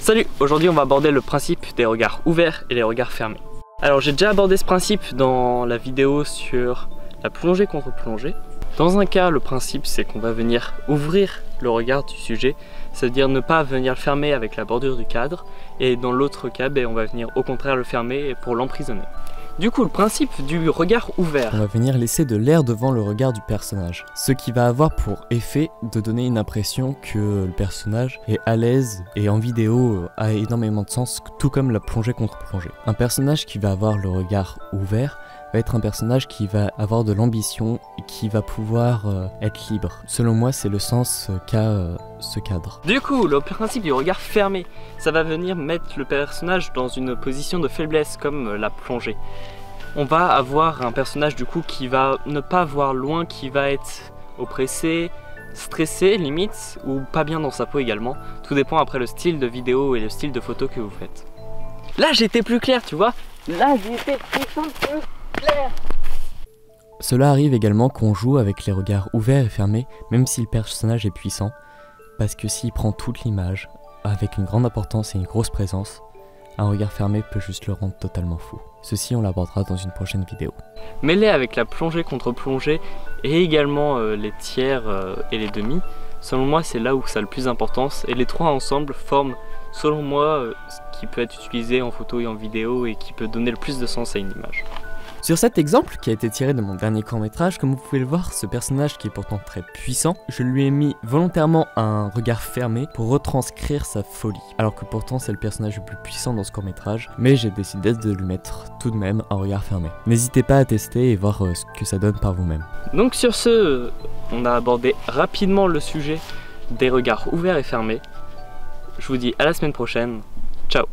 Salut, aujourd'hui on va aborder le principe des regards ouverts et les regards fermés. Alors j'ai déjà abordé ce principe dans la vidéo sur la plongée contre plongée. Dans un cas, le principe c'est qu'on va venir ouvrir le regard du sujet, c'est-à-dire ne pas venir le fermer avec la bordure du cadre, et dans l'autre cas, on va venir au contraire le fermer pour l'emprisonner. Du coup, le principe du regard ouvert, on va venir laisser de l'air devant le regard du personnage, ce qui va avoir pour effet de donner une impression que le personnage est à l'aise et en vidéo a énormément de sens, tout comme la plongée contre plongée. Un personnage qui va avoir le regard ouvert va être un personnage qui va avoir de l'ambition et qui va pouvoir être libre. Selon moi, c'est le sens qu'a ce cadre. Du coup, le principe du regard fermé, ça va venir mettre le personnage dans une position de faiblesse comme la plongée. On va avoir un personnage du coup qui va ne pas voir loin, qui va être oppressé, stressé limite, ou pas bien dans sa peau également. Tout dépend après le style de vidéo et le style de photo que vous faites. Là j'étais plus clair, tu vois. Là j'étais plus clair. Cela arrive également qu'on joue avec les regards ouverts et fermés, même si le personnage est puissant, parce que s'il prend toute l'image, avec une grande importance et une grosse présence, un regard fermé peut juste le rendre totalement fou. Ceci on l'abordera dans une prochaine vidéo. Mêlé avec la plongée contre plongée et également les tiers et les demi, selon moi c'est là où ça a le plus d'importance, et les trois ensemble forment selon moi ce qui peut être utilisé en photo et en vidéo et qui peut donner le plus de sens à une image. Sur cet exemple qui a été tiré de mon dernier court-métrage, comme vous pouvez le voir, ce personnage qui est pourtant très puissant, je lui ai mis volontairement un regard fermé pour retranscrire sa folie. Alors que pourtant c'est le personnage le plus puissant dans ce court-métrage, mais j'ai décidé de lui mettre tout de même un regard fermé. N'hésitez pas à tester et voir ce que ça donne par vous-même. Donc sur ce, on a abordé rapidement le sujet des regards ouverts et fermés. Je vous dis à la semaine prochaine. Ciao!